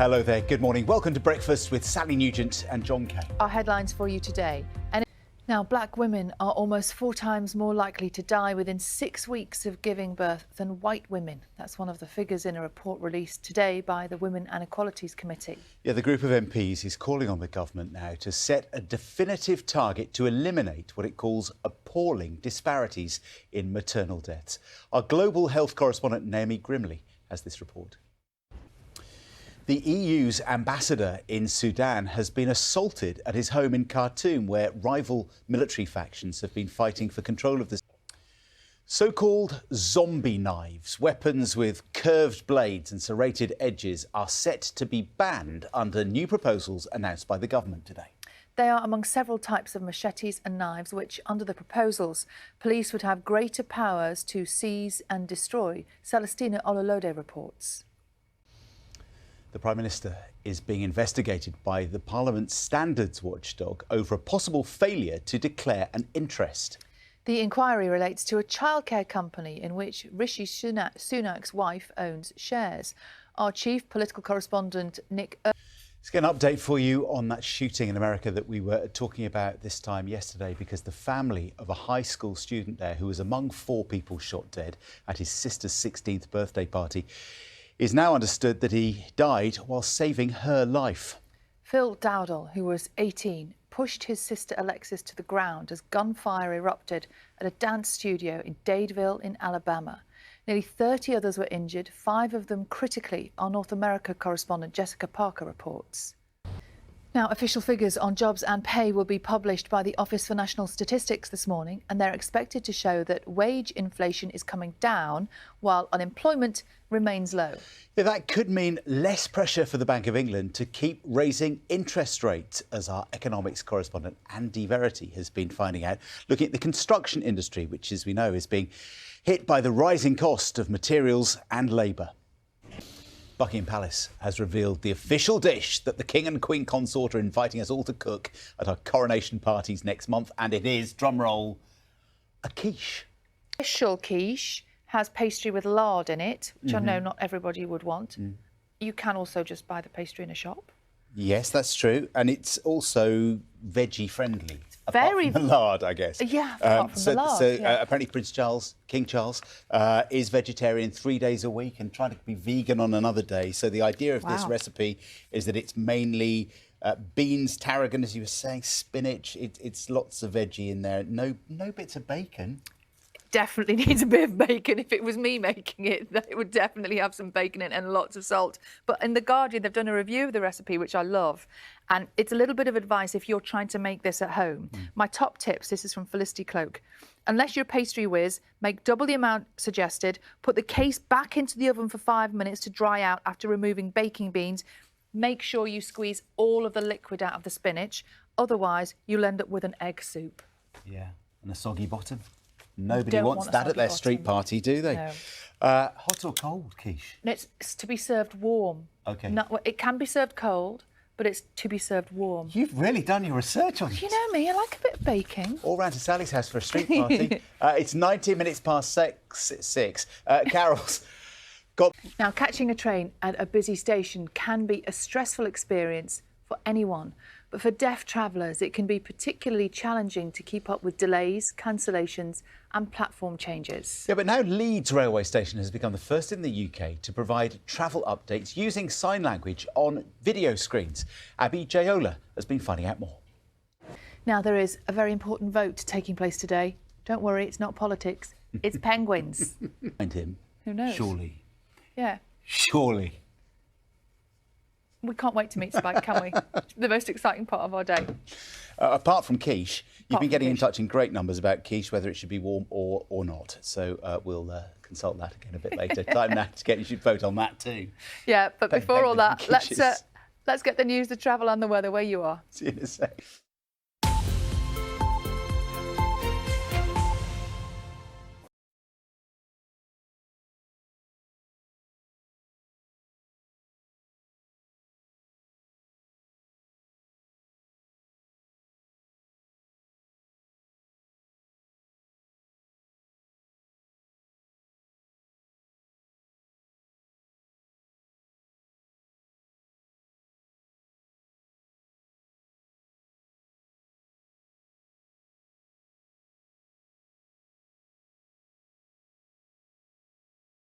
Hello there, good morning. Welcome to Breakfast with Sally Nugent and John Kay. Our headlines for you today. Now, black women are almost 4 times more likely to die within 6 weeks of giving birth than white women. That's one of the figures in a report released today by the Women and Equalities Committee. Yeah, the group of MPs is calling on the government now to set a definitive target to eliminate what it calls appalling disparities in maternal deaths. Our global health correspondent Naomi Grimley has this report. The EU's ambassador in Sudan has been assaulted at his home in Khartoum, where rival military factions have been fighting for control of the so-called zombie knives. Weapons with curved blades and serrated edges are set to be banned under new proposals announced by the government today. They are among several types of machetes and knives which, under the proposals, police would have greater powers to seize and destroy. Celestina Ololode reports. The Prime Minister is being investigated by the Parliament's standards watchdog over a possible failure to declare an interest. The inquiry relates to a childcare company in which Rishi Sunak's wife owns shares. Our chief political correspondent, Nick... Let's get an update for you on that shooting in America that we were talking about this time yesterday, because the family of a high school student there who was among 4 people shot dead at his sister's 16th birthday party is now understood that he died while saving her life. Phil Dowdall, who was 18, pushed his sister Alexis to the ground as gunfire erupted at a dance studio in Dadeville in Alabama. Nearly 30 others were injured, 5 of them critically. Our North America correspondent Jessica Parker reports. Now, official figures on jobs and pay will be published by the Office for National Statistics this morning, and they're expected to show that wage inflation is coming down while unemployment remains low. Yeah, that could mean less pressure for the Bank of England to keep raising interest rates, as our economics correspondent Andy Verity has been finding out, looking at the construction industry, which, as we know, is being hit by the rising cost of materials and labour. Buckingham Palace has revealed the official dish that the King and Queen Consort are inviting us all to cook at our coronation parties next month, and it is, drumroll, a quiche. Official quiche has pastry with lard in it, which I know not everybody would want. You can also just buy the pastry in a shop. Yes, that's true, and it's also veggie friendly. Very apart from the lard, I guess. Yeah, apart from the lard. Apparently Prince Charles, King Charles, is vegetarian 3 days a week and trying to be vegan on another day. So the idea of this recipe is that it's mainly beans, tarragon, as you were saying, spinach. It's lots of veggie in there. No bits of bacon. Definitely needs a bit of bacon. If it was me making it, it would definitely have some bacon in it and lots of salt. But in The Guardian, they've done a review of the recipe, which I love. And it's a little bit of advice if you're trying to make this at home. My top tips, this is from Felicity Cloak. Unless you're a pastry whiz, make double the amount suggested. Put the case back into the oven for 5 minutes to dry out after removing baking beans. Make sure you squeeze all of the liquid out of the spinach. Otherwise, you'll end up with an egg soup. Yeah, and a soggy bottom. Nobody wants that at their street party, do they? No. Hot or cold quiche? It's to be served warm. OK. It can be served cold, but it's to be served warm. You've really done your research on this. You know me, I like a bit of baking. All round to Sally's house for a street party. It's 19 minutes past 6. Carol's got... Now, catching a train at a busy station can be a stressful experience for anyone. But for deaf travellers, it can be particularly challenging to keep up with delays, cancellations and platform changes. Yeah, but now Leeds railway station has become the first in the UK to provide travel updates using sign language on video screens. Abby Jayola has been finding out more. Now, there is a very important vote taking place today. Don't worry, it's not politics. It's penguins. And him. Who knows? Surely. Yeah. Surely. We can't wait to meet Spike, can we? The most exciting part of our day. Apart from quiche, you've been getting in touch in great numbers about quiche, whether it should be warm or not. So we'll consult that again a bit later. Time now to get you should vote on that too. Yeah, but before all that, let's get the news, the travel and the weather where you are. See you in a sec.